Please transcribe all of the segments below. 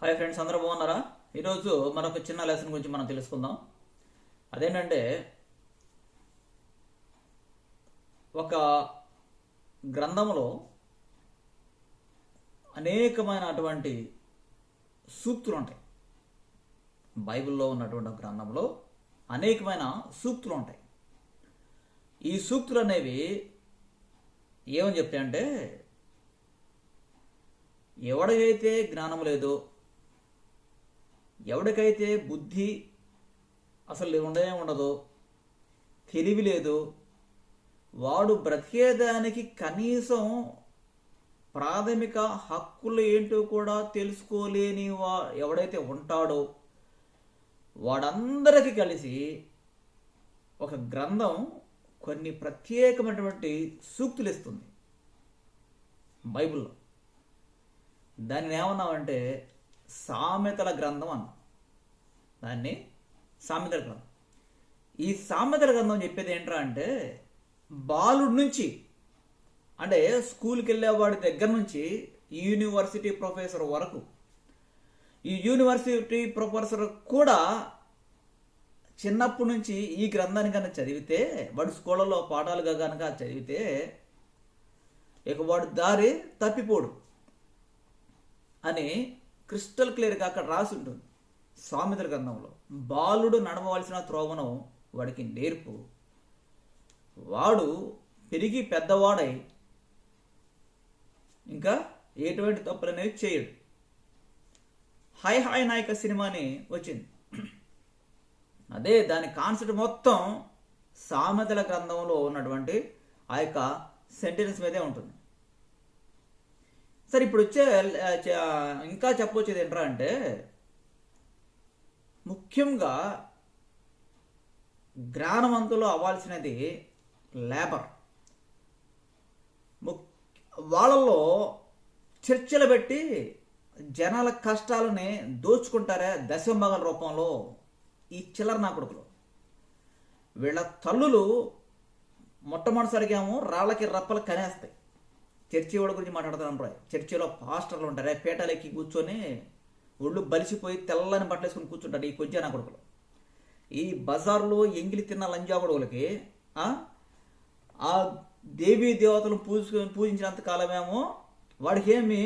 Hi friends, అందరూ బాగున్నారా? ఈరోజు మరొక చిన్న లెసన్ గురించి మనం తెలుసుకుందాం. అదేంటంటే, ఒక గ్రంథంలో అనేకమైనటువంటి సూక్తులు ఉంటాయి. బైబిల్లో ఉన్నటువంటి గ్రంథంలో అనేకమైన సూక్తులు ఉంటాయి. ఈ సూక్తులు అనేవి ఏమని చెప్తాయంటే, ఎవడికైతే జ్ఞానం లేదో, ఎవడికైతే బుద్ధి అసలు ఉండదో, తెలివి లేదు, వాడు బ్రతికేదానికి కనీసం ప్రాథమిక హక్కులు ఏంటో కూడా తెలుసుకోలేని ఎవడైతే ఉంటాడో వాడందరికీ కలిసి ఒక గ్రంథం కొన్ని ప్రత్యేకమైనటువంటి సూక్తులు ఇస్తుంది బైబిల్లో. దాన్ని ఏమన్నామంటే సామెతల గ్రంథం అన్నాం. దాన్ని సామెతల గ్రంథం. ఈ సామెతల గ్రంథం చెప్పేది ఏంట్రా అంటే, బాలుడి నుంచి అంటే స్కూల్కి వెళ్ళేవాడి దగ్గర నుంచి యూనివర్సిటీ ప్రొఫెసర్ వరకు, ఈ యూనివర్సిటీ ప్రొఫెసర్ కూడా చిన్నప్పటి నుంచి ఈ గ్రంథాన్ని కనుక చదివితే, వాడు స్కూళ్ళలో పాఠాలుగా కనుక చదివితే ఇక వాడు దారి తప్పిపోడు అని క్రిస్టల్ క్లియర్గా అక్కడ రాసి ఉంటుంది సామెతల గ్రంథంలో. బాలుడు నడవవలసిన త్రోవను వాడికి నేర్పు, వాడు పెరిగి పెద్దవాడై ఇంకా ఎటువంటి తప్పులు అనేవి చేయడు. హాయ్ హాయ్ నాయక సినిమాని వచ్చింది. అదే దాని కాన్సెప్ట్ మొత్తం సామెతల గ్రంథంలో ఉన్నటువంటి ఆ యొక్క సెంటెన్స్ మీదే ఉంటుంది. సరే, ఇప్పుడు ఇంకా చెప్పొచ్చేది ఏంట్రా అంటే, ముఖ్యంగా జ్ఞానవంతులు అవ్వాల్సినది లేబర్. వాళ్ళలో చర్చలు పెట్టి జనాల కష్టాలని దోచుకుంటారే దశంభాగాల రూపంలో ఈ చిల్లర నా కొడుకులు. వీళ్ళ తల్లులు మొట్టమొదటిసారిగా ఏమో రాళ్ళకి రప్పలు కనేస్తాయి. చర్చి వాళ్ళ గురించి మాట్లాడుతున్నాను. చర్చిలో పాస్టర్లు ఉంటారే, పీటలు ఎక్కి కూర్చొని ఒళ్ళు బలిసిపోయి తెల్లని బట్టలు వేసుకొని కూర్చుంటారు ఈ కొజ్జా నా కొడుకులు. ఈ బజార్లో ఎంగిలి తిన్న లంజా కొడుకులకి ఆ దేవీ దేవతలను పూజించినంత కాలమేమో వాడికి ఏమి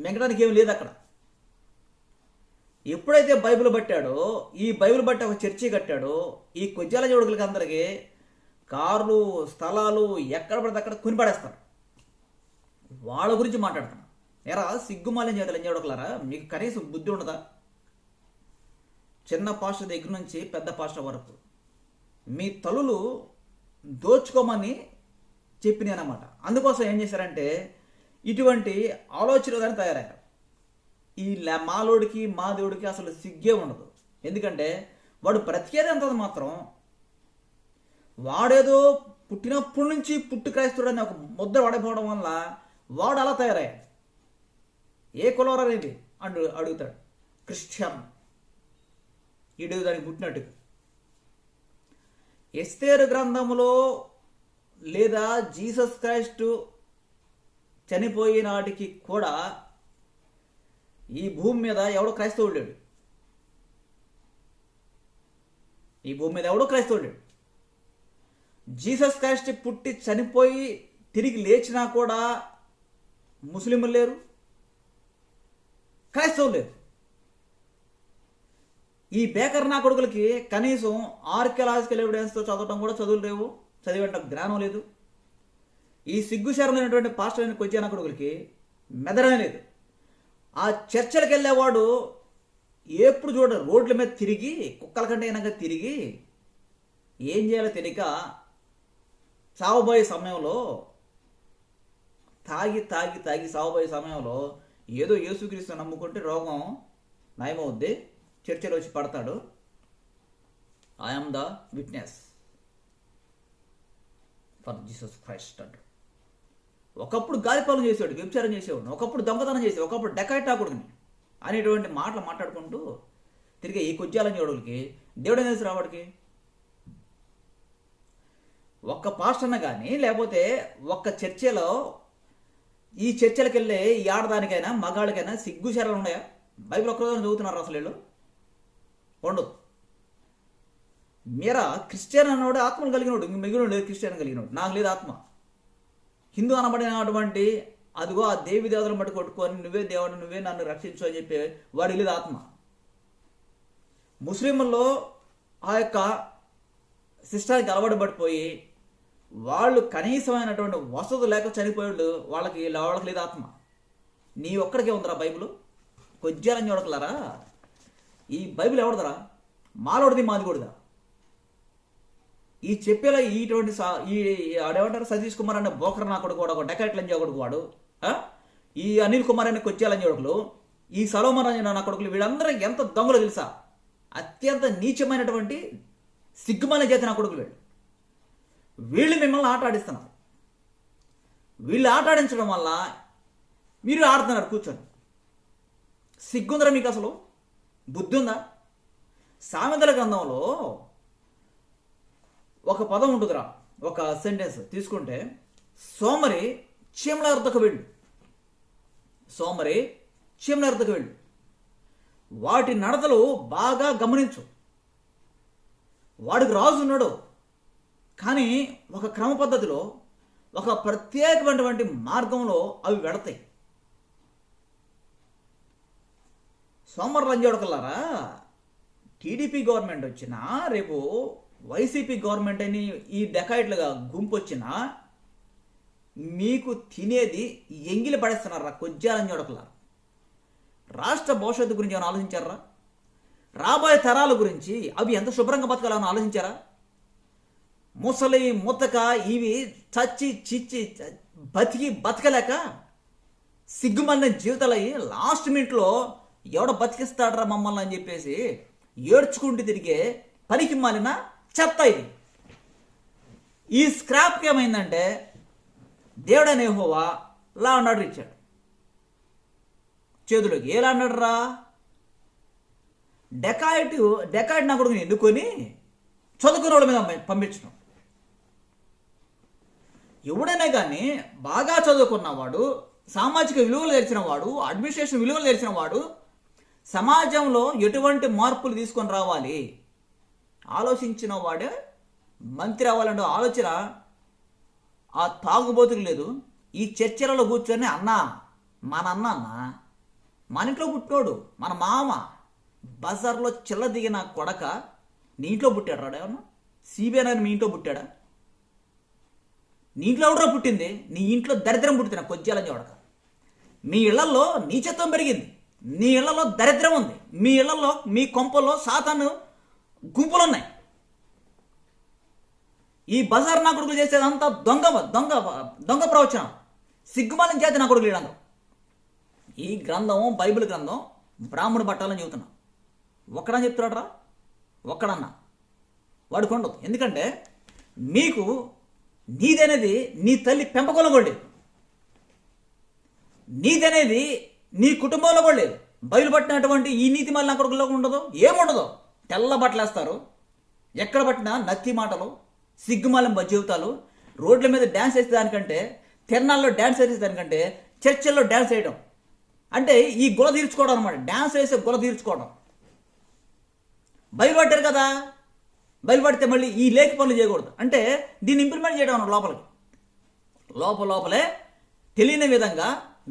మింగడానికి ఏమి లేదు అక్కడ. ఎప్పుడైతే బైబిల్ పట్టాడో, ఈ బైబిల్ బట్టి ఒక చర్చి కట్టాడో, ఈ కొజ్జాల జోడుకులకి అందరికీ కార్లు, స్థలాలు ఎక్కడ పడితే అక్కడ కొనిపడేస్తారు. వాళ్ళ గురించి మాట్లాడుతున్నా. ఎరా సిగ్గుమాలిన చేతలు ఎంజాడకలారా, మీకు కనీసం బుద్ధి ఉండదా? చిన్న పాస్టర్ దగ్గర నుంచి పెద్ద పాస్టర్ వరకు మీ తల్లులు దోచుకోమని చెప్పినానమాట. అందుకోసం ఏం చేశారంటే ఇటువంటి ఆలోచనలు తయారయ్యారు. ఈ మాలోడికి మా దేవుడికి అసలు సిగ్గే ఉండదు. ఎందుకంటే వాడు బ్రతికేదంత మాత్రం వాడేదో పుట్టినప్పటి నుంచి పుట్టు క్రైస్తుడని ఒక ముద్ర పడిపోవడం వల్ల వాడు అలా తయారయ్యాడు. ఏ కులవర అనేది అడుగుతాడు. క్రిస్టియన్, ఈడు దానికి పుట్టినట్టుగా. ఎస్తేరు గ్రంథములో లేదా జీసస్ క్రైస్ట్ చనిపోయినాటికి కూడా ఈ భూమి మీద ఎవడో క్రైస్తవుడు లేడు. ఈ భూమి మీద ఎవడో క్రైస్తవుడు లేడు. జీసస్ క్రైస్ట్ పుట్టి చనిపోయి తిరిగి లేచినా కూడా ముస్లింలు లేరు, క్రైస్తవులు లేరు. ఈ బేకర్ నా కొడుకులకి కనీసం ఆర్కియలాజికల్ ఎవిడెన్స్తో చదవటం కూడా చదువులు లేవు, చదివేట జ్ఞానం లేదు. ఈ సిగ్గుశరమైనటువంటి పాస్టర్ అయిన కొజ్జా నా కొడుకులకి మెదడమే లేదు. ఆ చర్చలకు వెళ్ళేవాడు ఎప్పుడు చూడ రోడ్ల మీద తిరిగి కుక్కల కంటే అయినాక తిరిగి ఏం చేయాలో తెలియక సాగుబోయే సమయంలో తాగి సాగుబోయే సమయంలో ఏదో యేసుక్రీస్తు నమ్ముకుంటే రోగం నయమవుద్ది, చర్చలో వచ్చి పడతాడు. I'm the witness for Jesus Christ అంటాడు. ఒకప్పుడు గాలిపాలన చేసేవాడు, వ్యభిచారం చేసేవాడు, ఒకప్పుడు దొంగతనం చేసేవాడు, ఒకప్పుడు డెకాయిట్ ఆకుడుని అనేటువంటి మాటలు మాట్లాడుకుంటూ తిరిగి ఈ కొజ్జాలని చూడలకి దేవుడు ఏం చేసి రావాడికి? ఒక్క పాస్టర్న కానీ లేకపోతే ఒక్క చర్చలో ఈ చర్చలకు వెళ్ళే ఈ ఆడదానికైనా మగాళ్ళకైనా సిగ్గు శరాలు ఉన్నాయా? బైబిల్ ఒక్కరోజు చదువుతున్నారు అసలు వీళ్ళు ఉండదు. మీరా క్రిస్టియన్ అన్నవాడు ఆత్మలు కలిగినోడు, ఇంక మిగిలిన లేదు క్రిస్టియన్ కలిగినోడు. నాకు లేదు ఆత్మ. హిందూ అనబడినటువంటి అదిగో ఆ దేవి దేవతలను బట్టి కొట్టుకొని నువ్వే దేవుడు, నువ్వే నన్ను రక్షించు అని చెప్పి వాడి లేదు ఆత్మ. ముస్లింల్లో ఆ యొక్క సిస్టానికి అలవాటు పడిపోయి వాళ్ళు కనీసమైనటువంటి వసతులు లేక చనిపోయాడు, వాళ్ళకి లేదు ఆత్మ. నీ ఒక్కడికే ఉందరా బైబిల్? కొద్దిగాలని చూడకలారా, ఈ బైబిల్ ఎవడదరా? మాలోడిది మాది కూడదా? ఈ చెప్పేలా ఇటువంటి ఈ ఆడేమంటారు సతీష్ కుమార్ అనే బోకర్ నా కొడుకు వాడు, ఒక డెకాట్లని కొడుకు వాడు, ఈ అనిల్ కుమార్ అనే కొచ్చేలని కొడుకులు, ఈ సలోమన్ రంజన్ నా కొడుకులు, వీళ్ళందరూ ఎంత దొంగలు తెలుసా? అత్యంత నీచమైనటువంటి సిగ్గుమాల చేతి నా కొడుకులు వీళ్ళు మిమ్మల్ని ఆట ఆడిస్తున్నారు. వీళ్ళు ఆట ఆడించడం వల్ల మీరు ఆడుతున్నారు కూర్చొని. సిగ్గుందరా మీకు? అసలు బుద్ధి ఉందా? సామెతల గ్రంథంలో ఒక పదం ఉంటుందిరా, ఒక సెంటెన్స్ తీసుకుంటే, సోమరి చీమలార్తకు వెళ్ళు, సోమరి చీమలార్తకు వెళ్ళు, వాటి నడతలు బాగా గమనించు. వాడికి రాజు ఉన్నాడు, కానీ ఒక క్రమ పద్ధతిలో ఒక ప్రత్యేకమైనటువంటి మార్గంలో అవి వెడతాయి. సోమర్ లంజోడకల్లారా, టీడీపీ గవర్నమెంట్ వచ్చినా, రేపు వైసీపీ గవర్నమెంట్ అని ఈ డెకాయిట్లుగా గుంపు వచ్చినా మీకు తినేది ఎంగిలి పడేస్తున్నారా కొజ్జాలని చూడకలారా? రాష్ట్ర భవిష్యత్తు గురించి ఏమైనా ఆలోచించారా? రాబోయే తరాల గురించి అవి ఎంత శుభ్రంగా బతకాలని ఆలోచించారా? ముసలి ముతక ఇవి చచ్చి చిచ్చి బతకలేక సిగ్గుమన్న జీవితాలయ్యి లాస్ట్ మినిట్లో ఎవడ బతికిస్తాడరా మమ్మల్ని అని చెప్పేసి ఏడ్చుకుంటూ తిరిగే పనికి మాలిన చెత్త ఇది. ఈ స్క్రాప్కి ఏమైందంటే దేవుడనే యెహోవా లా అండ్ ఆర్డర్ ఇచ్చాడు చేతులోకి. ఏ లా అండ్ ఆర్డర్ రా? డెకాయిట్ నా కొడుకుని ఎన్నుకొని చదువుకున్న వాళ్ళ మీద పంపించడం. ఎవడైనా కానీ బాగా చదువుకున్నవాడు, సామాజిక విలువలు తెలిసిన వాడు, అడ్మినిస్ట్రేషన్ విలువలు తెలిసిన వాడు సమాజంలో ఎటువంటి మార్పులు తీసుకొని రావాలి ఆలోచించిన వాడే మంత్రి అవ్వాలంటే ఆలోచన ఆ తాగుబోతుకు లేదు. ఈ చర్చలలో కూర్చొని అన్న మన అన్న మన ఇంట్లో పుట్టినోడు, మన మామ బజార్లో చిల్ల దిగిన కొడక నీ ఇంట్లో పుట్టాడు రాడా? ఏమన్నా సిబిఐ మీ ఇంట్లో పుట్టాడా? నీ ఇంట్లో ఎవడరా పుట్టింది? నీ ఇంట్లో దరిద్రం పుట్టిన కొజ్జాలని చూడక. మీ ఇళ్లలో నీచత్వం పెరిగింది, మీ ఇళ్లలో దరిద్రం ఉంది, మీ ఇళ్లలో మీ కొంపల్లో సాతాను గుంపులు ఉన్నాయి. ఈ బజార్ నా కొడుకులు చేసేదంతా దొంగ దొంగ దొంగ ప్రవచనం, సిగ్గుమాలని చేతి నా కొడుకులు వీళ్ళందరూ. ఈ గ్రంథం బైబిల్ గ్రంథం బ్రాహ్మణ పట్టాలని చెబుతున్నా. ఒక్కడని చెప్తున్నాడు రా? ఒక్కడన్నా వాడికి ఉండదు. ఎందుకంటే మీకు నీదనేది నీ తల్లి పెంపకంలో కూడా లేదు, నీదనేది నీ కుటుంబంలో కూడా లేదు. బయలుపట్టినటువంటి ఈ నీతి మళ్ళీ నా కొడుకుల్లో ఉండదు, ఏముండదు. తెల్ల బట్టలు వేస్తారు, ఎక్కడ పట్టినా నత్తి మాటలు, సిగ్గుమాలం జీవితాలు. రోడ్ల మీద డ్యాన్స్ వేసేదానికంటే, తిరణాల్లో డ్యాన్స్ వేసేదానికంటే చర్చల్లో డ్యాన్స్ వేయడం అంటే ఈ గుల తీర్చుకోవడం అనమాట. డ్యాన్స్ వేసే గుల తీర్చుకోవడం. బయలుపట్టారు కదా, బయలుపడితే మళ్ళీ ఈ లేఖ పనులు చేయకూడదు అంటే దీన్ని ఇంప్లిమెంట్ చేయడం అన్నమాట. లోపలే తెలియని విధంగా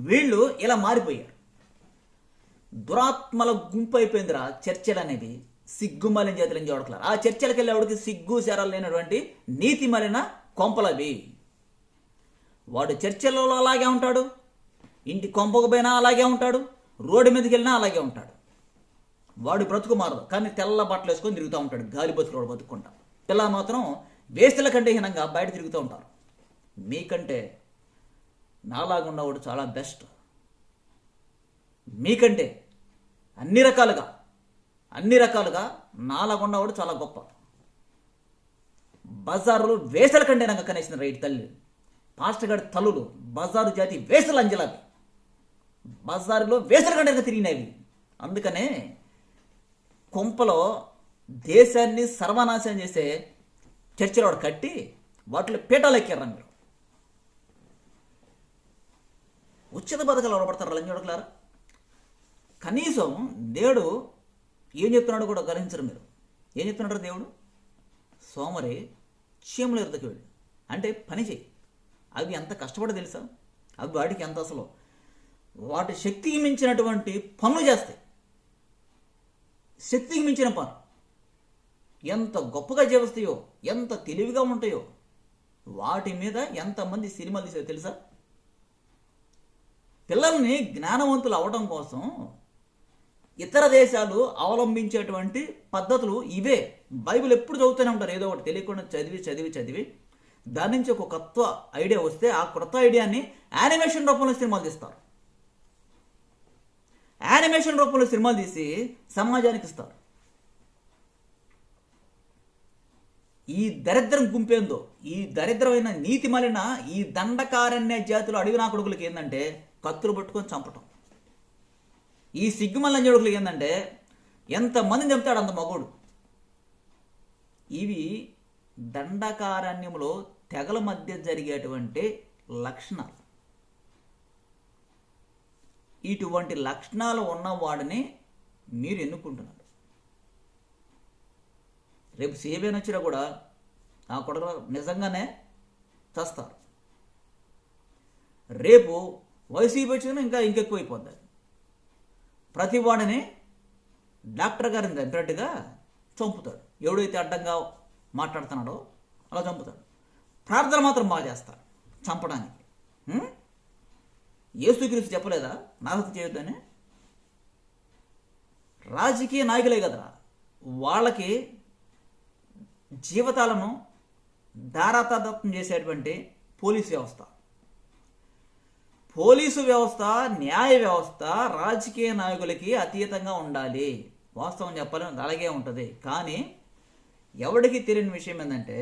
వీళ్ళు ఇలా మారిపోయారు. దురాత్మల గుంపు అయిపోయిందిరా చర్చలు అనేది. సిగ్గుమాలిన చేతులు చూడట్లేదు. ఆ చర్చలకు వెళ్ళేవాడికి సిగ్గు శరాలు లేనటువంటి నీతి మాలిన కొంపలవి. వాడు చర్చలలో అలాగే ఉంటాడు, ఇంటి కొంపకు పోయినా అలాగే ఉంటాడు, రోడ్డు మీదకి వెళ్ళినా అలాగే ఉంటాడు. వాడు బ్రతుకు మారదు, కానీ తెల్ల బట్టలు వేసుకొని తిరుగుతూ ఉంటాడు. గాలి బతుకుడు బతుకుంటా. పిల్ల మాత్రం వేస్తుల కంటే హీనంగా బయట తిరుగుతూ ఉంటారు. మీకంటే నాలాగున్నవాడు చాలా బెస్ట్. మీకంటే అన్ని రకాలుగా నాలాగున్నవాడు చాలా గొప్ప. బజారులో వేసల కంటే నాకు కనేసిన రైట్ తల్లి పాస్టర్ గారి తల్లులు బజారు జాతి వేసలు అంజలావి. బజారులో వేసల కంటే తిరిగినవి. అందుకనే కొంపలో దేశాన్ని సర్వనాశనం చేసే చర్చలు వాడు కట్టి వాటిలో పీఠాలు ఎక్కారు. మీరు ఉచిత పథకాలు ఎవడబడతారు లంజోడకలారా? కనీసం దేవుడు ఏం చెప్తున్నాడో కూడా గ్రహించరు మీరు. ఏం చెప్తున్నాడు దేవుడు? సోమరి చీమల ఎరుదకి వెళ్ళి, అంటే పని చేయి. అవి ఎంత కష్టపడి తెలుసా? అవి వాటికి ఎంత అసలు వాటి శక్తికి మించినటువంటి పనులు చేస్తాయి. శక్తికి మించిన పనులు ఎంత గొప్పగా చేస్తాయో, ఎంత తెలివిగా ఉంటాయో, వాటి మీద ఎంతమంది సినిమాలు తీసారో తెలుసా? పిల్లల్ని జ్ఞానవంతులు అవడం కోసం ఇతర దేశాలు అవలంబించేటువంటి పద్ధతులు ఇవే. బైబిల్ ఎప్పుడు చదువుతూనే ఉంటారు, ఏదో ఒకటి తెలియకుండా చదివి చదివి చదివి దాని నుంచి ఒక కొత్త ఐడియా వస్తే ఆ కొత్త ఐడియాని యానిమేషన్ రూపంలో సినిమాలు తీస్తారు. యానిమేషన్ రూపంలో సినిమాలు తీసి సమాజానికి ఇస్తారు. ఈ దరిద్రం గుంపేందో, ఈ దరిద్రమైన నీతి మలిన ఈ దండకారణ్య జాతులు అడవి నా కొడుకులకి ఏంటంటే కత్తులు పట్టుకొని చంపటం. ఈ సిగ్గుమల్ల జోడుకులకి ఏంటంటే ఎంతమందిని చంపుతాడు అంత మగోడు. ఇవి దండకారణ్యంలో తెగల మధ్య జరిగేటువంటి లక్షణాలు. ఇటువంటి లక్షణాలు ఉన్నవాడిని మీరు ఎన్నుకుంటున్నారు. రేపు సేవేన వచ్చినా కూడా ఆ కొడుకు నిజంగానే చస్తారు. రేపు వైసీపీ వచ్చినా ఇంకెక్కువ అయిపోద్ది. ప్రతి వాడిని డాక్టర్ గారిని దగ్గరట్టుగా చంపుతాడు. ఎవడైతే అడ్డంగా మాట్లాడుతున్నాడో అలా చంపుతాడు. ప్రార్థన మాత్రం బాగా చేస్తాడు చంపడానికి. యేసుక్రీస్తు చెప్పలేదా నాహత్య చేయొద్దని? రాజకీయ నాయకులే కదా వాళ్ళకి జీవితాలను ధారాతాదత్వం చేసేటువంటి పోలీసు వ్యవస్థ. పోలీసు వ్యవస్థ, న్యాయ వ్యవస్థ రాజకీయ నాయకులకి అతీతంగా ఉండాలి. వాస్తవం చెప్పాలని అలాగే ఉంటుంది. కానీ ఎవరికి తెలియని విషయం ఏంటంటే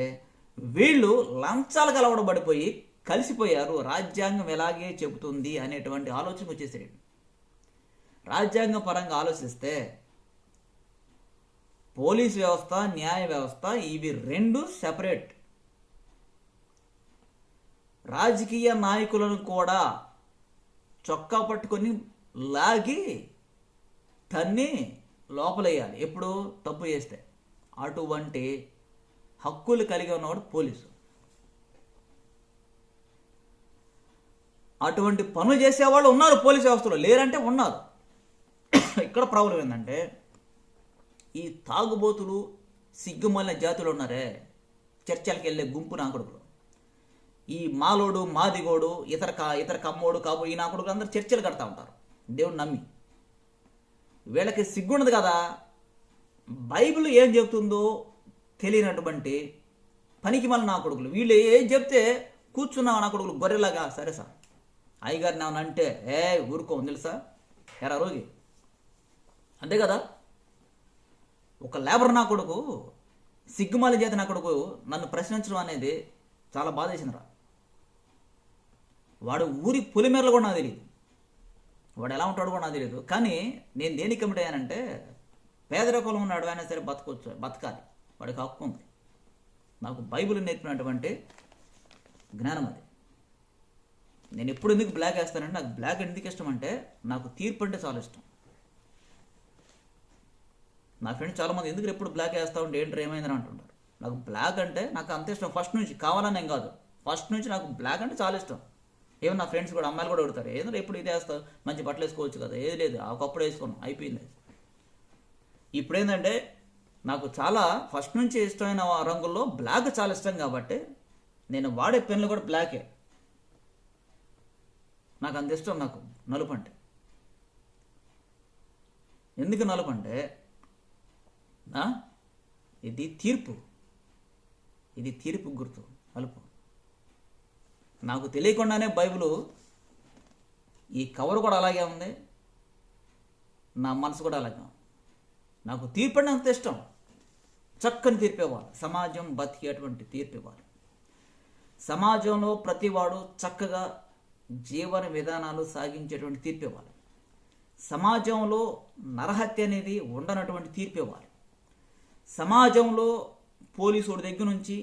వీళ్ళు లంచాలకు అలవాటుపడిపోయి కలిసిపోయారు. రాజ్యాంగం ఎలాగే చెబుతుంది అనేటువంటి ఆలోచనకు వచ్చేసాడు. రాజ్యాంగ పరంగా ఆలోచిస్తే పోలీస్ వ్యవస్థ, న్యాయ వ్యవస్థ ఇవి రెండు సెపరేట్. రాజకీయ నాయకులను కూడా చొక్కా పట్టుకొని లాగి తన్ని లోపలేయాలి ఎప్పుడు తప్పు చేస్తే. అటువంటి హక్కులు కలిగి ఉన్నవాడు పోలీసు. అటువంటి పనులు చేసేవాళ్ళు ఉన్నారు పోలీసు వ్యవస్థలో, లేరంటే ఉన్నారు. ఇక్కడ ప్రాబ్లం ఏంటంటే ఈ తాగుబోతులు, సిగ్గుమల్లిన జాతులు ఉన్నారే, చర్చలకు వెళ్ళే గుంపు నా కొడుకులు, ఈ మాలోడు, మాదిగోడు, ఇతర కమ్మోడు, కాబోడు, ఈ నా కొడుకులు అందరూ చర్చలు కడతా ఉంటారు దేవుడు నమ్మి. వీళ్ళకి సిగ్గుండదు కదా, బైబిల్ ఏం చెప్తుందో తెలియనటువంటి పనికి మళ్ళీ నా కొడుకులు. వీళ్ళు ఏం చెప్తే కూర్చున్నావు నా కొడుకులు గొర్రెలాగా. సరే సార్ అయ్యగారిని ఏమన్నా అంటే ఊరుకో తెలుసా ఎరా రోగి, అంతే కదా. ఒక లేబర్ నా కొడుకు, సిగ్గుమాలి చేత నా కొడుకు నన్ను ప్రశ్నించడం అనేది చాలా బాధ వేసిందిరా. వాడు ఊరి పొలిమేరలు కూడా నాకు తెలియదు, వాడు ఎలా ఉంటాడు కూడా నాకు తెలియదు. కానీ నేను దేనికి కమిట్ అయ్యానంటే పేదరికంలో ఉన్నాడు అయినా సరే బతకాలి, వాడికి హక్కు ఉంది. నాకు బైబిల్ నేర్పినటువంటి జ్ఞానం అది. నేను ఎప్పుడు ఎందుకు బ్లాక్ వేస్తానంటే, నాకు బ్లాక్ ఎందుకు ఇష్టం అంటే నాకు తీర్పు అంటే చాలా ఇష్టం. నా ఫ్రెండ్స్ చాలామంది ఎందుకు ఎప్పుడు బ్లాక్ వేస్తా ఉంటే ఏంటో ఏమైందని అంటుంటారు. నాకు బ్లాక్ అంటే నాకు అంత ఇష్టం ఫస్ట్ నుంచి, కావాలని ఏం కాదు, ఫస్ట్ నుంచి నాకు బ్లాక్ అంటే చాలా ఇష్టం. ఏమో నా ఫ్రెండ్స్ కూడా అమ్మాయిలు కూడా అడుగుతారు, ఏదో ఎప్పుడు ఇది వేస్తావు, మంచి బట్టలు వేసుకోవచ్చు కదా. ఏది లేదు, ఒకప్పుడు వేసుకున్నాం అయిపోయింది. ఇప్పుడు ఏంటంటే నాకు చాలా ఫస్ట్ నుంచి ఇష్టమైన రంగుల్లో బ్లాక్ చాలా ఇష్టం కాబట్టి నేను వాడే పెన్లు కూడా బ్లాకే. నాకు అంత ఇష్టం నాకు నలుపు అంటే. ఎందుకు నలుపు అంటే ఇది తీర్పు, ఇది తీర్పు గుర్తు నలుపు. నాకు తెలియకుండానే బైబిల్ ఈ కవర్ కూడా అలాగే ఉంది, నా మనసు కూడా అలాగే ఉంది. నాకు తీర్పు అంటే అంత ఇష్టం. చక్కని తీర్పు ఇవ్వాలి, సమాజం బతికేటువంటి తీర్పు ఇవ్వాలి. సమాజంలో ప్రతివాడు చక్కగా జీవన విధానాలు సాగించేటువంటి తీర్పు ఇవ్వాలి. సమాజంలో నరహత్య అనేది ఉండనటువంటి తీర్పు ఇవ్వాలి. సమాజంలో పోలీసుడి దగ్గర నుంచి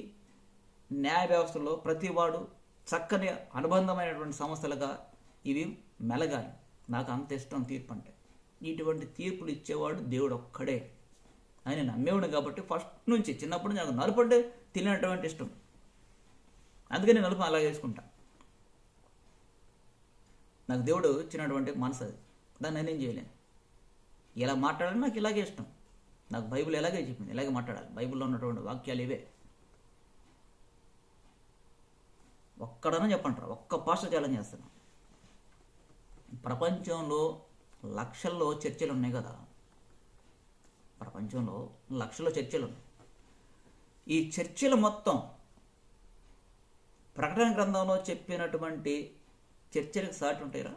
న్యాయ వ్యవస్థలో ప్రతివాడు చక్కని అనుబంధమైనటువంటి సంస్థలుగా ఇవి మెలగాలి. నాకు అంత ఇష్టం తీర్పు అంటే. ఇటువంటి తీర్పులు ఇచ్చేవాడు దేవుడు ఒక్కడే. ఆయన నమ్మేవాడు కాబట్టి ఫస్ట్ నుంచి చిన్నప్పటి నుంచి నాకు నలుపు అంటే తినేటువంటి ఇష్టం. అందుకని నలుపు అలా వేసుకుంటా. నాకు దేవుడు ఇచ్చినటువంటి మనసు అది, దాన్ని నేనేం చేయలేను. ఎలా మాట్లాడాలి నాకు ఇలాగే ఇష్టం. నాకు బైబిల్ ఎలాగే చెప్పింది, ఇలాగే మాట్లాడాలి. బైబిల్లో ఉన్నటువంటి వాక్యాలు ఇవే. ఒక్కడన్నా చెప్పంటారా, ఒక్క పాస్టర్ ఛాలెంజ్ చేస్తాను. ప్రపంచంలో లక్షల్లో చర్చలు ఉన్నాయి కదా, ప్రపంచంలో లక్షల్లో చర్చలు ఉన్నాయి. ఈ చర్చలు మొత్తం ప్రకటన గ్రంథంలో చెప్పినటువంటి చర్చలకు సాటి ఉంటాయిరా?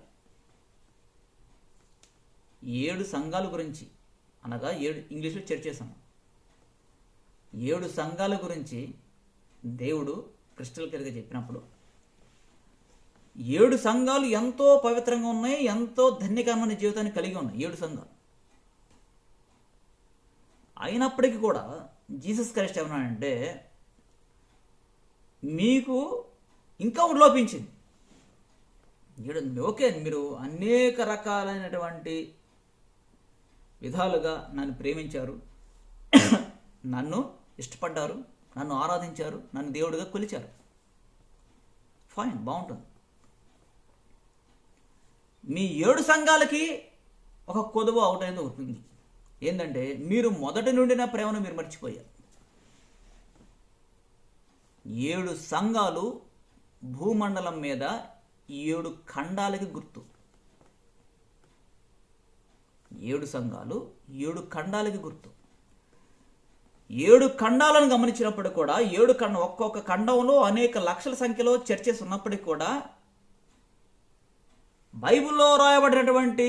7 సంఘాల గురించి, అనగా 7 ఇంగ్లీష్లో చర్చెస్ అన్న 7 సంఘాల గురించి దేవుడు క్రిస్టల్ క్లియర్గా చెప్పినప్పుడు 7 సంఘాలు ఎంతో పవిత్రంగా ఉన్నాయి, ఎంతో ధన్యకరమైన జీవితాన్ని కలిగి ఉన్నాయి 7 సంఘాలు. అయినప్పటికీ కూడా జీసస్ క్రైస్ట్ ఏమన్నాడంటే, మీకు ఇంకా ఒకటి లోపించింది. ఓకే, మీరు అనేక రకాలైనటువంటి విధాలుగా నన్ను ప్రేమించారు, నన్ను ఇష్టపడ్డారు, నన్ను ఆరాధించారు, నన్ను దేవుడిగా కొలిచారు. ఫైన్, బాగుంటుంది. మీ 7 సంఘాలకి ఒక కొదువు అవుటైంది అవుతుంది. ఏంటంటే, మీరు మొదటి నుండి నా ప్రేమను మీరు మర్చిపోయారు. 7 సంఘాలు భూమండలం మీద 7 ఖండాలకి గుర్తు. 7 సంఘాలు 7 ఖండాలకి గుర్తు. 7 ఖండాలను గమనించినప్పుడు కూడా ఒక్కొక్క ఖండంలో అనేక లక్షల సంఖ్యలో చర్చెస్ ఉన్నప్పటికీ కూడా బైబిల్లో రాయబడినటువంటి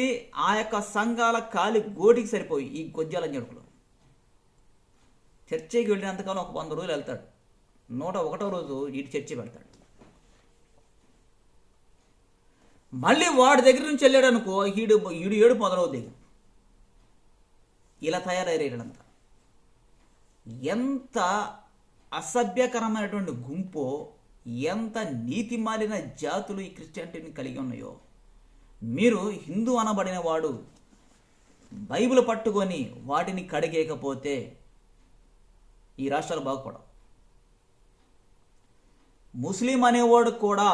ఆ యొక్క సంఘాల కాలి గోటికి సరిపోయి ఈ గొజ్జాల జడుకులు చర్చికి వెళ్ళినంతకాలం ఒక 100 రోజులు వెళ్తాడు, 101వ రోజు ఇటు చర్చి పెడతాడు. మళ్ళీ వాడి దగ్గర నుంచి వెళ్ళాడు అనుకో, ఈడు ఏడు మొదలవుద్ది. ఇలా తయారయ్యాడంతా. ఎంత అసభ్యకరమైనటువంటి గుంపో, ఎంత నీతి మాలిన జాతులు ఈ క్రిస్టియానిటీని కలిగి ఉన్నాయో. మీరు హిందూ అనబడిన వాడు బైబిల్ పట్టుకొని వాటిని కడిగేయకపోతే ఈ రాష్ట్రాలు బాగుపడవు. ముస్లిం అనేవాడు కూడా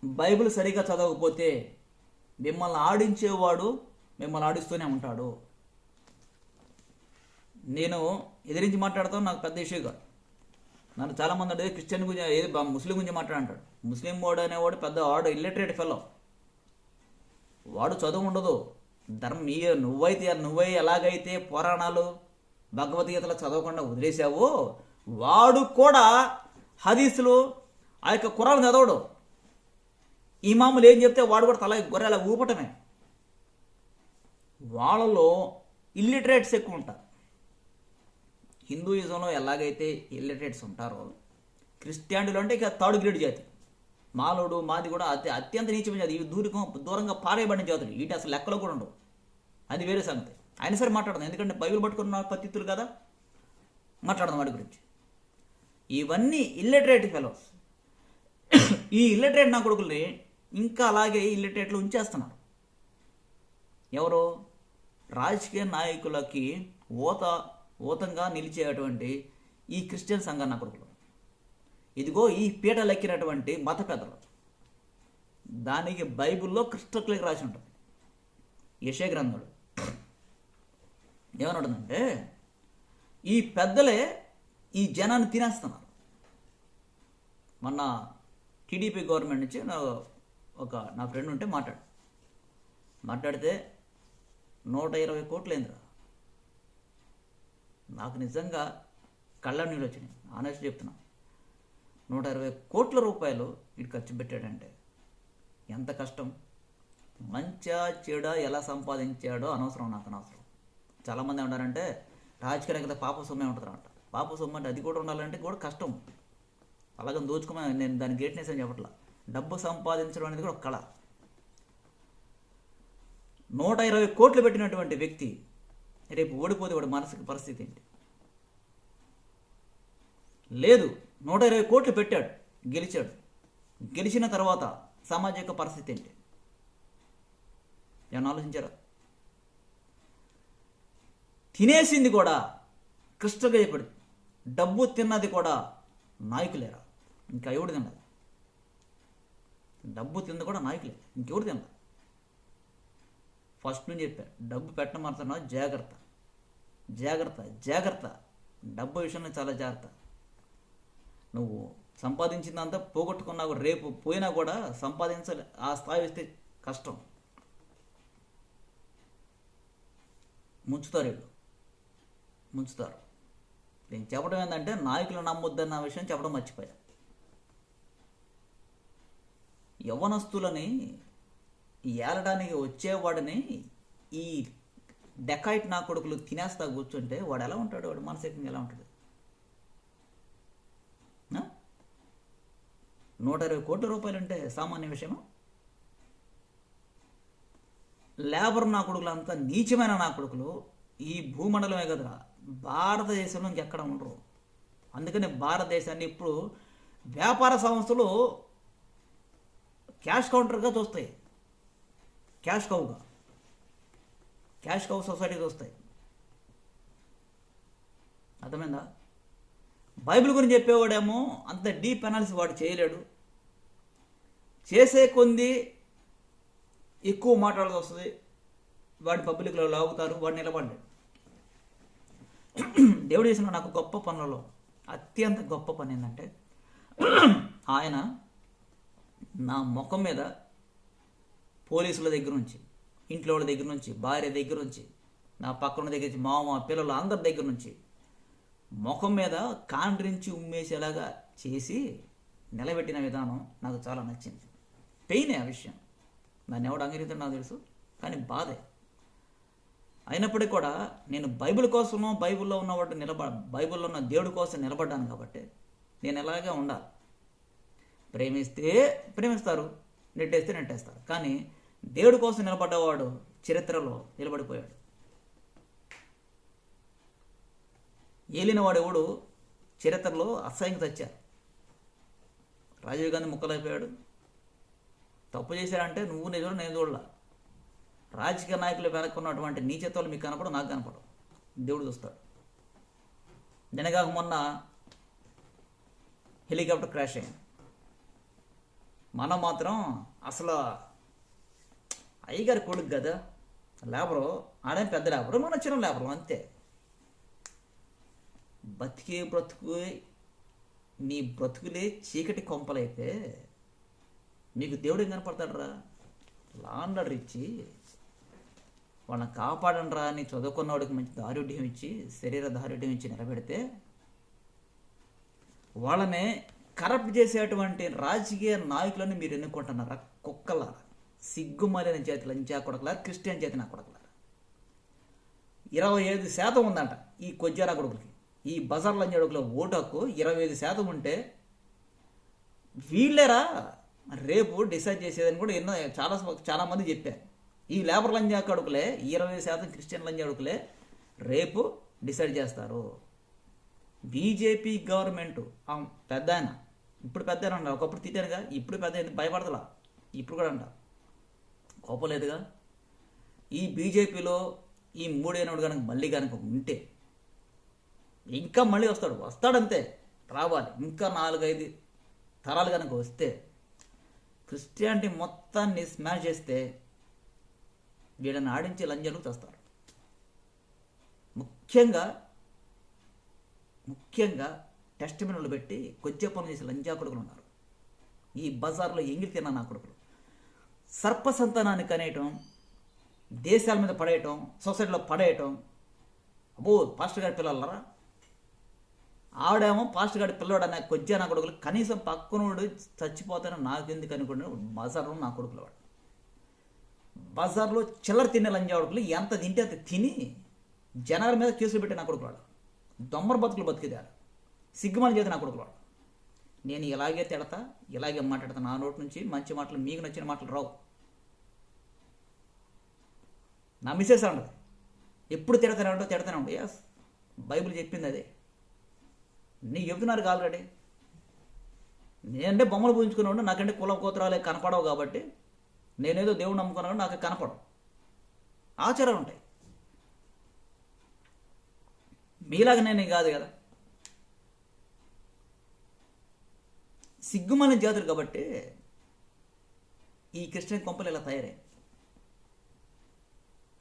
బైబిల్ సరిగా చదవకపోతే మిమ్మల్ని ఆడించేవాడు మిమ్మల్ని ఆడిస్తూనే ఉంటాడు. నేను ఎదిరించి మాట్లాడతాను, నాకు పెద్ద ఇష్యూ కాదు. నన్ను చాలామంది అంటే క్రిస్టియన్ గురించి, ఏది ముస్లిం గురించి మాట్లాడంటాడు. ముస్లిం వాడు అనేవాడు పెద్ద వాడు ఇల్లిటరేట్ ఫెలో, వాడు చదువు ఉండదు. నువ్వే ఎలాగైతే పురాణాలు భగవద్గీతలు చదవకుండా వదిలేసావో, వాడు కూడా హదీసులు ఆ యొక్క ఖురాన్ చదవడు. ఇమాములు ఏం చెప్తే వాడు కూడా తల గొర్రెలా ఊపటమే. వాళ్ళలో ఇల్లిటరేట్స్ ఎక్కువ ఉంటారు. హిందూయిజంలో ఎలాగైతే ఇల్లిటరేట్స్ ఉంటారో, క్రిస్టియానిటీలో అంటే ఇక 3rd గ్రేడ్ జాతి. మాలోడు మాది కూడా అత్యంత నీచమైన జాతి. ఇవి దూరంగా పారేయబడిన జాతులు. వీటి అసలు లెక్కలో కూడా ఉండవు. అది వేరే సంగతి. అయినా సరే మాట్లాడదాం, ఎందుకంటే బైబిల్ పట్టుకున్న పత్తితులు కదా, మాట్లాడదాం వాడి గురించి. ఇవన్నీ ఇల్లిటరేట్ ఫెలోస్. ఈ ఇల్లిటరేట్ నా కొడుకుల్ని ఇంకా అలాగే ఇల్లిటరేట్లు ఉంచేస్తున్నారు. ఎవరో రాజకీయ నాయకులకి ఓతంగా నిలిచేటువంటి ఈ క్రిస్టియన్ సంఘ నా కొడుకులు, ఇదిగో ఈ పీటలెక్కినటువంటి మత పెద్దలు. దానికి బైబిల్లో క్రిస్టల్ క్లియర్ రాసి ఉంటుంది. యెషయా గ్రంథుడు ఏమన్నాడంటే, ఈ పెద్దలే ఈ జనాన్ని తినేస్తున్నారు. మొన్న టీడీపీ గవర్నమెంట్ నుంచి నా ఫ్రెండ్ ఉంటే మాట్లాడితే 120 కోట్లు ఏందిరా. నాకు నిజంగా కళ్ళ నీళ్ళు వచ్చినాయి. ఆనెస్ట్ చెప్తున్నా, 120 కోట్ల రూపాయలు ఇటు ఖర్చు పెట్టాడంటే ఎంత కష్టం. మంచిగా చెడా ఎలా సంపాదించాడో అనవసరం, నాకు అనవసరం. చాలామంది ఏమంటారంటే రాజకీయ కదా పాప సొమ్మే ఉంటుందంట. పాప సొమ్ము అంటే అది కూడా ఉండాలంటే కూడా కష్టం. అలాగని దోచుకోమని నేను దాని గ్రేట్నెస్ అని చెప్పట్లా. డబ్బు సంపాదించడం అనేది కూడా ఒక కళ. 120 కోట్లు పెట్టినటువంటి వ్యక్తి రేపు ఓడిపోతే వాడు మానసిక పరిస్థితి ఏంటి? లేదు, 120 కోట్లు పెట్టాడు, గెలిచాడు. గెలిచిన తర్వాత సామాజిక పరిస్థితి ఏంటి? ఏమన్నా ఆలోచించారా? తినేసింది కూడా కృష్ణగా చెప్పాడు. డబ్బు తిన్నది కూడా నాయకులేరా, ఇంకా ఎవడు తిన్నది? డబ్బు తిన్నది కూడా నాయకులే, ఇంకెవడు తిన్నది? ఫస్ట్ నుంచి చెప్పా, డబ్బు పెట్టమారుతున్నావు, జాగ్రత్త జాగ్రత్త జాగ్రత్త. డబ్బు విషయంలో చాలా జాగ్రత్త. నువ్వు సంపాదించిందంతా పోగొట్టుకున్నావు, రేపు పోయినా కూడా సంపాదించాలి. ఆ స్థాయి వస్తే కష్టం. ముంచుతారు వీళ్ళు, ముంచుతారు. నేను చెప్పడం ఏంటంటే నాయకులు నమ్మొద్దన్న విషయం చెప్పడం మర్చిపోయా. యవ్వనస్తులని ఏలడానికి వచ్చేవాడిని ఈ డెకాయిట్ నా కొడుకులు తినేస్తా కూర్చుంటే వాడు ఎలా ఉంటాడు? వాడు మానసికంగా ఎలా ఉంటాడు? 120 కోట్ల రూపాయలు అంటే సామాన్య విషయమా? లేబర్ నా కొడుకులు అంతా నీచమైన నా కొడుకులు ఈ భూమండలమే కదరా, భారతదేశంలో ఇంకెక్కడ ఉండరు. అందుకని భారతదేశాన్ని ఇప్పుడు వ్యాపార సంస్థలు క్యాష్ కౌంటర్గా చూస్తాయి, క్యాష్ కౌ సొసైటీ చూస్తాయి. అర్థమైందా? బైబిల్ గురించి చెప్పేవాడేమో అంత డీప్ అనాలిసిస్ వాడు చేయలేడు. చేసే కొంది ఎక్కువ మాట్లాడాల్సి వస్తుంది, వాడి పబ్లిక్లో లాగుతారు, వాడు నిలబడ్డాడు. దేవుడు చేసిన నాకు గొప్ప పనులలో అత్యంత గొప్ప పని ఏంటంటే ఆయన నా ముఖం మీద పోలీసుల దగ్గర నుంచి, ఇంట్లో వాళ్ళ దగ్గర నుంచి, భార్య దగ్గర నుంచి, నా పక్కన దగ్గర నుంచి, మామ పిల్లలు అందరి దగ్గర నుంచి ముఖం మీద కాండ్రించి ఉమ్మేసేలాగా చేసి నిలబెట్టిన విధానం నాకు చాలా నచ్చింది. పెయినే ఆ విషయం, దాన్ని ఎవడు అంగీకరిస్తాడో నాకు తెలుసు, కానీ బాధే. అయినప్పటికీ కూడా నేను బైబిల్ కోసమో బైబిల్లో ఉన్నవాడు బైబిల్లో ఉన్న దేవుడి కోసం నిలబడ్డాను కాబట్టి నేను ఎలాగే ఉండాలి. ప్రేమిస్తే ప్రేమిస్తారు, నెట్టేస్తే నెట్టేస్తారు. కానీ దేవుడి కోసం నిలబడ్డవాడు చరిత్రలో నిలబడిపోయాడు. ఏలినవాడు ఎవడు చరిత్రలో అసహ్యంగా తెచ్చారు. రాజీవ్ గాంధీ ముక్కలైపోయాడు. తప్పు చేశారంటే నువ్వు నిజం నేను చూడాల. రాజకీయ నాయకులు వెనక్కున్నటువంటి నీచత్వాలు మీకు కనపడం, నాకు కనపడం. దేవుడు చూస్తాడు. నిన్నగాక మొన్న హెలికాప్టర్ క్రాష్ అయింది. మనం మాత్రం అసలు అయ్యగారి కొడుకు కదా లేబరు, ఆడేం పెద్ద లేబరు, మన చిన్న లేబరు అంతే. బతికే బ్రతుకు నీ బ్రతుకులే చీకటి కొంపలైతే మీకు దేవుడు ఏం కనపడతాడు రా? లాండర్ ఇచ్చి వాళ్ళని కాపాడండి రా అని చదువుకున్నవాడికి మంచి దారుఢ్యం ఇచ్చి, శరీర దారుఢ్యం ఇచ్చి నిలబెడితే వాళ్ళని కరప్ట్ చేసేటువంటి రాజకీయ నాయకులను మీరు ఎన్నుకుంటున్నారా? కుక్కలారా, సిగ్గుమాలిన చేతి లంచా కొడకలారా, క్రిస్టియన్ చేతి నా కొడకలారా. 25% ఉందంట ఈ కొజ్జారా కొడుకులకి. ఈ బజార్ లంచా కొడుకుల ఓటు హక్కు 25% ఉంటే వీళ్ళేరా రేపు డిసైడ్ చేసేదని కూడా ఎన్నో చాలామంది చెప్పారు. ఈ లేబర్ లంజా కొడుకులే, 20% క్రిస్టియన్ లంజా కొడుకులే రేపు డిసైడ్ చేస్తారు. బీజేపీ గవర్నమెంట్ పెద్ద ఆయన, ఇప్పుడు పెద్ద ఆయన అంట, ఒకప్పుడు తిట్టారుగా, ఇప్పుడు పెద్ద భయపడతలా, ఇప్పుడు కూడా అంట కోపలేదుగా. ఈ బీజేపీలో ఈ మూడేనోడు కనుక మళ్ళీ కనుక ఉంటే ఇంకా మళ్ళీ వస్తాడంతే, రావాలి. ఇంకా 4-5 తరాలు కనుక వస్తే క్రిస్టియానిటీ మొత్తాన్ని స్మాష్ చేస్తే వీళ్ళని ఆడించే లంజాలు తెస్తారు. ముఖ్యంగా టెస్ట్ మెనూలు పెట్టి కొద్దిగా పనులు చేసే లంజా కొడుకులు ఉన్నారు. ఈ బజార్లో ఎంగిలి తిన్నా నా కొడుకులు. సర్పసంతానాన్ని కనేయటం, దేశాల మీద పడేయటం, సొసైటీలో పడేయటం. అబ్బో పాస్టర్ గారి పిల్లలరా, ఆవిడేమో పాస్టర్ గారి పిల్లవాడు అనే కొద్దిగా నా కొడుకులు. కనీసం పక్కనోడు చచ్చిపోతానని నాకెందుకు అనుకుంటే బజార్లో నా కొడుకులు వాడు. బజార్లో చిల్లర తినే లంజా కొడుకులు ఎంత తింటే అంత తిని జనాల మీద కేసులు పెట్టే నా కొడుకులు వాడు. దొమ్మర బతుకులు బతికిదారు, సిగ్గుమాల చేతి నా కొడుకులు వాడు. నేను ఇలాగే తిడతా, ఇలాగే మాట్లాడతా. నా నోటి నుంచి మంచి మాటలు, మీకు నచ్చిన మాటలు రావు. నా మిస్సెస్ ఉండదు, ఎప్పుడు తిడతానే ఉండదు. ఎస్, బైబిల్ చెప్పింది అదే. నీకు చెప్తున్నారు ఆల్రెడీ. నేనంటే బొమ్మలు పూజించుకున్నాడు, నాకంటే కుల కోతరాలే కనపడవు కాబట్టి నేనేదో దేవుడు నమ్ముకున్నాను, నాకు కనపడవు. ఆచారాలు ఉంటాయి. మీలాగా నేను కాదు కదా, సిగ్గుమాలిన జాతులు కాబట్టి ఈ క్రిస్టియన్ కొంపలు ఇలా తయారయ్యాయి.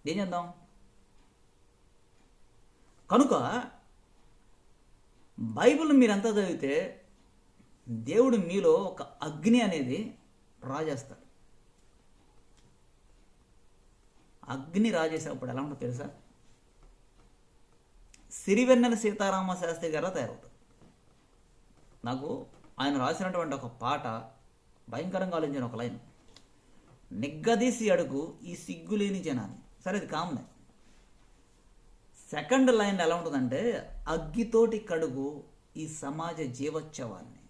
ఏం చేద్దాం? కనుక బైబిల్ మీరంతా చదివితే దేవుడు మీలో ఒక అగ్ని అనేది రాజేస్తాడు. అగ్ని రాజేసినప్పుడు ఎలా ఉంటుందో తెలుసా? సిరివెన్నెల సీతారామ శాస్త్రి గారు తయారవుతారు. నాకు ఆయన రాసినటువంటి ఒక పాట భయంకరంగా ఆలోచించిన ఒక లైన్, నిగ్గదీసి అడుగు ఈ సిగ్గులేని జనాన్ని. సరే, ఇది కామనే. సెకండ్ లైన్ ఎలా ఉంటుందంటే, అగ్గితోటి కడుగు ఈ సమాజ జీవోత్సవాన్ని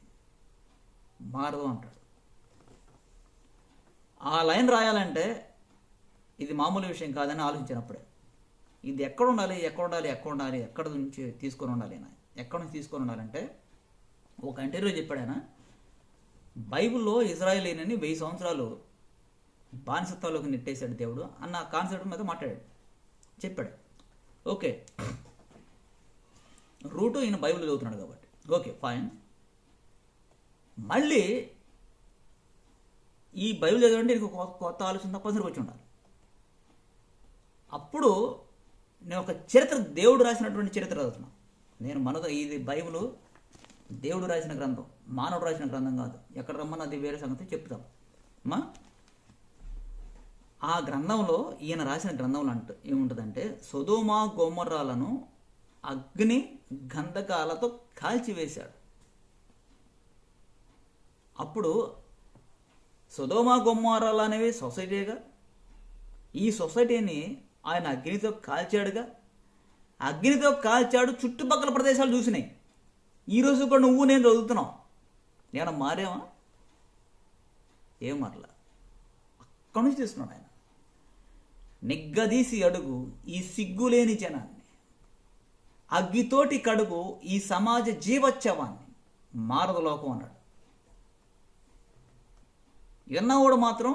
మారదు అంటాడు. ఆ లైన్ రాయాలంటే ఇది మామూలు విషయం కాదని ఆలోచించినప్పుడే ఇది ఎక్కడ ఉండాలి, ఎక్కడ నుంచి తీసుకొని ఉండాలి, ఎక్కడి నుంచి తీసుకొని ఉండాలంటే, ఒక ఇంటర్వ్యూలో చెప్పాడు ఆయన, బైబిల్లో ఇజ్రాయేలీని 1000 సంవత్సరాలు బానిసత్వంలోకి నెట్టేశాడు దేవుడు అన్న కాన్సెప్ట్ మీద మాట్లాడాడు, చెప్పాడు. ఓకే, రూటు ఈయన బైబిల్ చదువుతున్నాడు కాబట్టి ఓకే ఫైన్. మళ్ళీ ఈ బైబిల్ చదవండి, నీకు కొత్త ఆలోచన తప్పనిసరిగా వచ్చి ఉండాలి. అప్పుడు నేను ఒక చరిత్ర, దేవుడు రాసినటువంటి చరిత్ర చదువుతున్నాను నేను. ఇది బైబిల్ దేవుడు రాసిన గ్రంథం, మానవుడు రాసిన గ్రంథం కాదు. ఎక్కడ రమ్మన్నా అది వేరే సంగతి చెప్తాం అమ్మా. ఆ గ్రంథంలో, ఈయన రాసిన గ్రంథంలో ఏముంటుందంటే, సొదొమ గొమొర్రాలను అగ్ని గంధకాలతో కాల్చివేశాడు. అప్పుడు సొదొమ గొమొర్రాలు అనేవి సొసైటీగా, ఈ సొసైటీని ఆయన అగ్నితో కాల్చాడుగా. అగ్నితో కాల్చాడు, చుట్టుపక్కల ప్రదేశాలు చూసినాయి. ఈరోజు కూడా నువ్వు నేను చదువుతున్నావు, నేను మారేమా? ఏం మారలా. అక్కడి నుంచి తీసుకున్నాడు ఆయన. నిగ్గదీసి అడుగు ఈ సిగ్గులేని జనాన్ని, అగ్గితోటి కడుగు ఈ సమాజ జీవోత్సవాన్ని, మారదు లోకం అన్నాడు. ఇవన్నా కూడా మాత్రం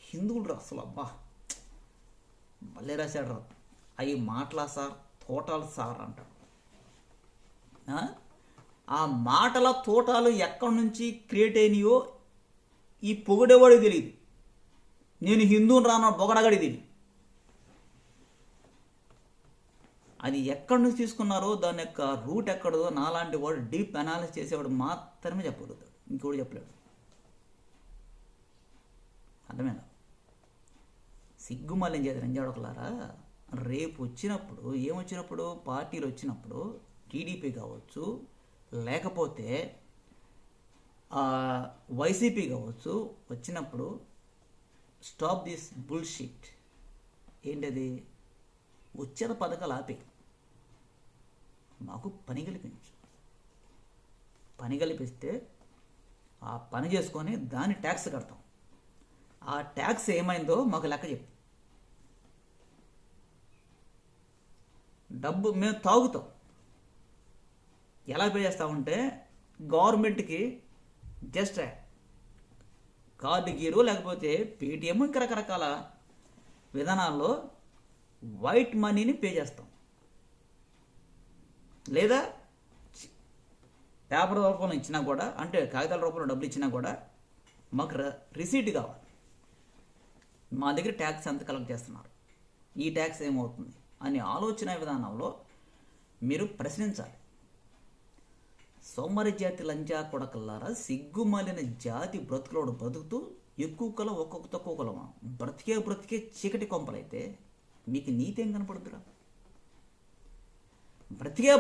హిందువులు అసలు అబ్బా భలే రాశాడు రా, అవి మాటలా సార్, తోటాలు సార్ అంటాడు. ఆ మాటల తోటాలు ఎక్కడి నుంచి క్రియేట్ అయినాయో ఈ పొగిడేవాడికి తెలియదు. నేను హిందువుని రాను పొగడగడి తెలియదు. అది ఎక్కడి నుంచి తీసుకున్నారో, దాని యొక్క రూట్ ఎక్కడో నాలాంటి వాడు డీప్ అనాలిసిస్ చేసేవాడు మాత్రమే చెప్పగలుగుతాడు, ఇంకోటి చెప్పలేడు. అర్థమైనా? సిగ్గుమాలిన చేత రంజాడొకలారా, రేపు వచ్చినప్పుడు ఏమొచ్చినప్పుడు, పార్టీలు వచ్చినప్పుడు, టీడీపీ కావచ్చు, లేకపోతే వైసీపీ కావచ్చు, వచ్చినప్పుడు స్టాప్ దిస్ బుల్షిట్. ఏంటది? ఉచిత పథకాలు ఆపే, మాకు పని కల్పించు. పని కల్పిస్తే ఆ పని చేసుకొని దాని ట్యాక్స్ కడతాం. ఆ ట్యాక్స్ ఏమైందో మాకు లెక్క చెప్పు. డబ్బు మేము తాగుతాం, ఎలా పే చేస్తామంటే గవర్నమెంట్కి జస్ట్ కార్డు గీరు, లేకపోతే పేటిఎం, ఇంకా రకరకాల విధానాల్లో వైట్ మనీని పే చేస్తాం. లేదా పేపర్ రూపంలో ఇచ్చినా కూడా, అంటే కాగితాల రూపంలో డబ్బులు ఇచ్చినా కూడా మాకు రిసీట్ కావాలి. మా దగ్గర ట్యాక్స్ ఎంత కలెక్ట్ చేస్తున్నారు, ఈ ట్యాక్స్ ఏమవుతుంది అనే ఆలోచన విధానంలో మీరు ప్రశ్నించాలి. సోమరి జాతి లంజా కొడకల్లారా, సిగ్గుమాలిన జాతి బ్రతుకులోడు బ్రతుకుతూ ఎక్కువ కులం ఒక్కొక్క తక్కువ కులం బ్రతికే చీకటి కొంపలైతే మీకు నీతి ఏం కనపడుతురా?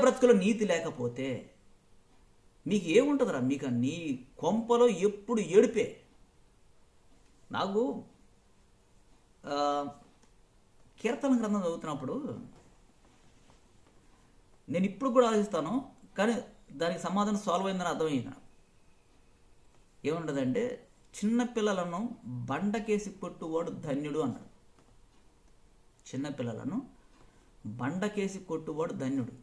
బ్రతుకులో నీతి లేకపోతే మీకు ఏముంటుందిరా? మీకు నీ కొంపలో ఎప్పుడు ఏడిపే. నాకు కీర్తన గ్రంథం చదువుతున్నప్పుడు నేను ఇప్పుడు కూడా ఆలోచిస్తాను, కానీ దానికి సమాధానం సాల్వ్ అయిందని అర్థమైంది. ఏముంటుందంటే, చిన్నపిల్లలను బండకేసి కొట్టువాడు ధన్యుడు అన్నాడు. చిన్నపిల్లలను బండకేసి కొట్టువాడు ధన్యుడు.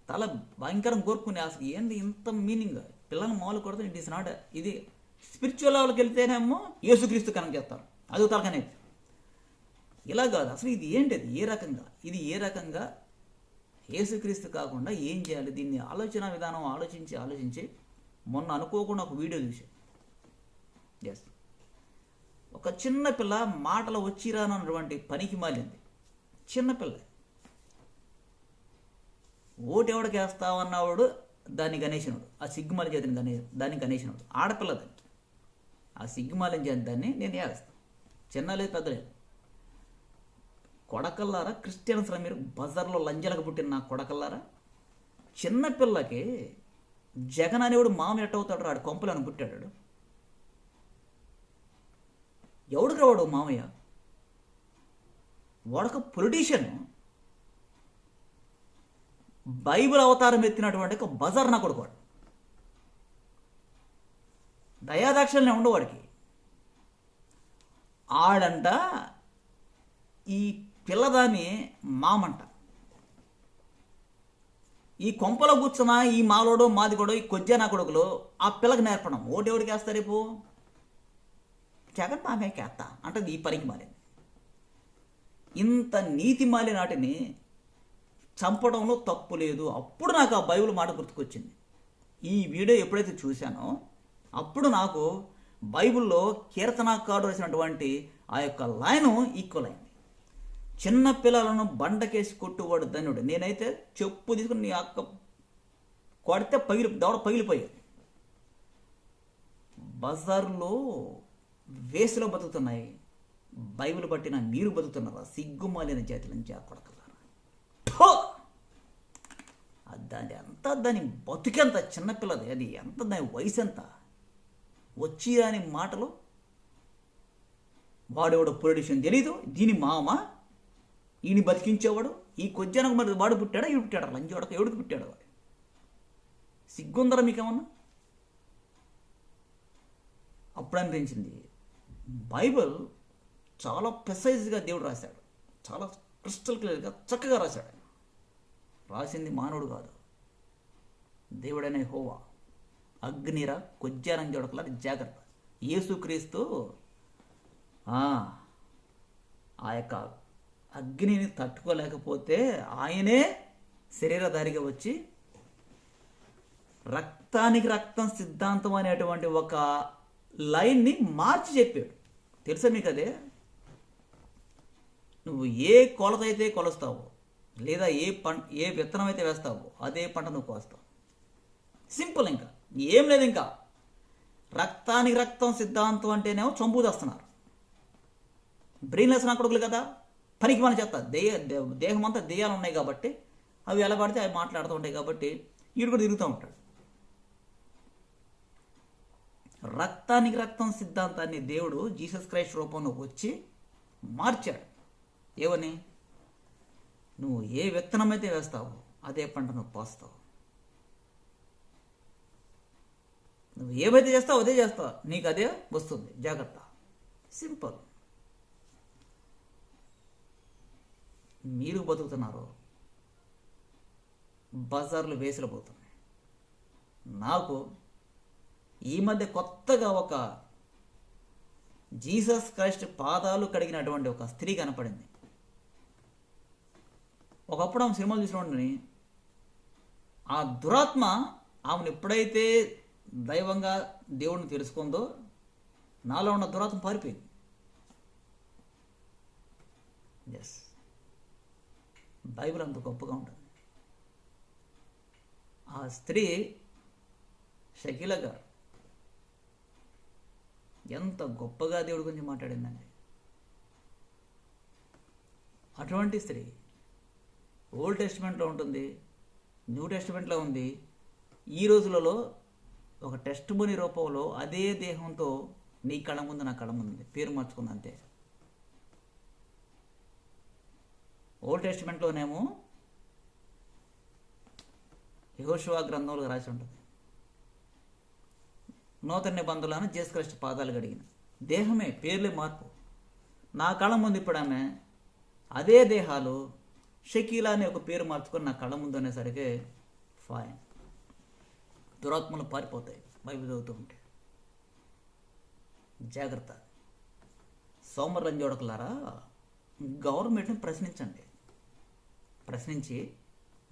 తల భయంకరం కోరుకునే, అసలు ఏంటి ఇంత మీనింగ్? పిల్లలను మామూలు కొడతాం, ఇట్ ఈస్ నాట్. ఇది స్పిరిచువల్ లెవెల్కి వెళ్తేనేమో యేసుక్రీస్తు కనెక్ట్ చేస్తారు, అది తలకనేది. ఇలా కాదు అసలు. ఇది ఏంటి? అది ఏ రకంగా, ఇది ఏ రకంగా యేసుక్రీస్తు కాకుండా ఏం చేయాలి? దీన్ని ఆలోచన విధానం ఆలోచించి మొన్న అనుకోకుండా ఒక వీడియో చూశాను. ఎస్, ఒక చిన్న పిల్ల మాటలు వచ్చిరానటువంటి పనికి మాలింది. చిన్నపిల్ల ఓటు ఎవడికి వేస్తావన్నవాడు దాన్ని గణేశనుడు, ఆ సిగ్గుమాల చేతిని దాన్ని గణేశనుడు. ఆడపిల్ల దాన్ని, ఆ సిగ్గుమాలని చేతి దాన్ని నేను వేస్తాను. చిన్న లేదు పెద్ద లేదు. కొడకల్లారా క్రిస్టియన్స్ రా మీరు, బజార్లో లంజలకు పుట్టిన నా కొడకల్లారా. చిన్నపిల్లకి జగన్ అనేవాడు మామ ఎట్టవుతాడు? రాడు కొంపలను పుట్టాడు. ఎవడికి రావాడు మామయ్య? వాడొక పొలిటీషియన్, బైబిల్ అవతారం ఎత్తినటువంటి ఒక బజార్ నా కొడుకోడు. దయాదాక్షల్ని ఉండవాడికి. ఆడంట ఈ పిల్లదాన్ని మామంట. ఈ కొంపలో కూర్చున్న ఈ మాలోడో మాదిగోడో ఈ కొజ్జా నా కొడుకులు ఆ పిల్లకి నేర్పడం. ఓటెవడికి వేస్తా రేపు? జగన్ మామయ్యకి వేస్తా అంటే ఈ పనికి మాలింది. ఇంత నీతి మాలి నాటిని చంపడంలో తప్పు లేదు. అప్పుడు నాకు ఆ బైబిల్ మాట గుర్తుకొచ్చింది. ఈ వీడియో ఎప్పుడైతే చూశానో అప్పుడు నాకు బైబిల్లో కీర్తనాకారుడు రాసినటువంటి ఆ యొక్క లైను ఈక్వల్ అయింది. చిన్న పిల్లలను బండకేసి కొట్టువాడు ధన్యుడు. నేనైతే చెప్పు తీసుకుని నీ అక్క కొడితే దవడ పగిలిపోయాయి. బజార్లో వేసులో బతుకుతున్నాయి, బైబిల్ పట్టిన మీరు బతుకుతున్నారా? సిగ్గుమాలిన జాతి నుంచి ఆ కొడకలారా. దాని ఎంత, దాని బతుకెంత చిన్నపిల్లది, అది ఎంత, దాని వయసు ఎంత. వచ్చి అని మాటలు. వాడెవడో పొలిటీషియన్ తెలీదు, దీని మామ ఈయన బతికించేవాడు. ఈ కొజ్జనకు మరి వాడు పుట్టాడా? ఈడు పుట్టాడా? లంచోడక ఎవడికి పుట్టాడు? వాడు సిగ్గుందరా మీకేమన్నా? అప్పుడు అనిపించింది బైబిల్ చాలా ప్రిసైజ్గా దేవుడు రాశాడు, చాలా క్రిస్టల్ క్లియర్గా చక్కగా రాశాడు. రాసింది మానవుడు కాదు, దేవుడనే యెహోవా. అగ్నిరా కొజ్జానం చూడకలా జాగ్రత్త. యేసుక్రీస్తు ఆ యొక్క అగ్నిని తట్టుకోలేకపోతే ఆయనే శరీరధారిగా వచ్చి రక్తానికి రక్తం సిద్ధాంతం అనేటువంటి ఒక లైన్ని మార్చి చెప్పాడు. తెలుసా మీకు అదే? నువ్వు ఏ కొలత అయితే కొలుస్తావో, లేదా ఏ విత్తనం అయితే వేస్తావో అదే పంట నువ్వు కోస్తావు. సింపుల్. ఇంకా ఏం లేదు. ఇంకా రక్తానికి రక్తం సిద్ధాంతం అంటేనేమో చంపుదేస్తున్నారు. బ్రెయిన్లెస్ నా కొడుకులు కదా, పనికి మన చేస్తా. దేహం అంతా దెయ్యాలు ఉన్నాయి కాబట్టి అవి ఎలా పడితే అవి మాట్లాడుతూ ఉంటాయి కాబట్టి వీడు కూడా తిరుగుతూ ఉంటాడు. రక్తానికి రక్తం సిద్ధాంతాన్ని దేవుడు జీసస్ క్రైస్ట్ రూపంలో వచ్చి మార్చాడు. ఏమని? నువ్వు ఏ విత్తనం అయితే వేస్తావో అదే పంట నువ్వు పోస్తావు. నువ్వు ఏమైతే చేస్తావో అదే చేస్తావు, నీకు అదే వస్తుంది. జాగ్రత్త. సింపుల్. మీరు బతుకుతున్నారు, బజార్లు వేసులు పోతున్నాయి. నాకు ఈ మధ్య కొత్తగా ఒక జీసస్ క్రైస్ట్ పాదాలు కడిగినటువంటి ఒక స్త్రీ కనపడింది. ఒకప్పుడు ఆమె సినిమాలు చూసినోడిని, ఆ దురాత్మ ఆమెను ఎప్పుడైతే దైవంగా దేవుడిని తెలుసుకుందో నాలో ఉన్న దురాత్మ పారిపోయింది. ఎస్, బైబిల్ అంత గొప్పగా ఉంటుంది. ఆ స్త్రీ షకీలా గారు ఎంత గొప్పగా దేవుడి గురించి మాట్లాడిందండి. అటువంటి స్త్రీ ఓల్డ్ టెస్టిమెంట్లో ఉంటుంది, న్యూ టెస్టిమెంట్లో ఉంది. ఈ రోజులలో ఒక టెస్ట్ మనీ రూపంలో అదే దేహంతో నీ కళ్ళ ముందు నా కళ్ళ ముందు పేరు మార్చుకుంది అంతే. ఓల్డ్ టెస్టిమెంట్లోనేమో యెహోషువ గ్రంథంలో రాసి ఉంటుంది, నూతన నిబంధనలను జీసస్ క్రీస్తు పాదాలు కడిగిన దేహమే, పేర్లే మార్పు. నా కళ్ళ ముందు ఇప్పుడు ఆమె అదే దేహాలు షకీలా అనే ఒక పేరు మార్చుకొని నా కళ్ళ ముందు అనేసరికి ఫైన్, దురాత్మలు పారిపోతాయి బైబిల్ చదువుతూ ఉంటే. జాగ్రత్త. సోమరులను చూడకలారా, గవర్నమెంట్ని ప్రశ్నించండి. ప్రశ్నించి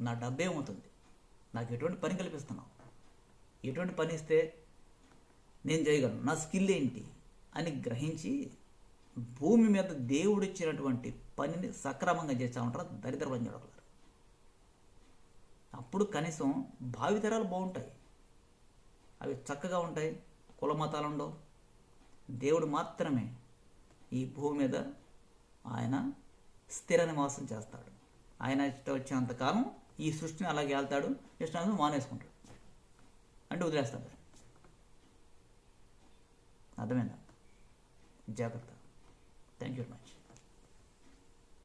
నా డబ్బు ఏమవుతుంది, నాకు ఎటువంటి పని కల్పిస్తున్నావు, ఎటువంటి పని ఇస్తే నేను చేయగలను, నా స్కిల్ ఏంటి అని గ్రహించి భూమి మీద దేవుడిచ్చినటువంటి పనిని సక్రమంగా చేస్తూ ఉంటారు దరిద్ర పంజడగలరు. అప్పుడు కనీసం భావితరాలు బాగుంటాయి, అవి చక్కగా ఉంటాయి, కుల మతాలు ఉండవు. దేవుడు మాత్రమే ఈ భూమి మీద ఆయన స్థిర నివాసం చేస్తాడు. ఆయన ఇష్టం వచ్చేంతకాలం ఈ సృష్టిని అలాగే వెళ్తాడు, ఇష్టం మానేసుకుంటాడు అంటే వదిలేస్తాడు. అర్థమైందా? జాగ్రత్త. Thank you very much.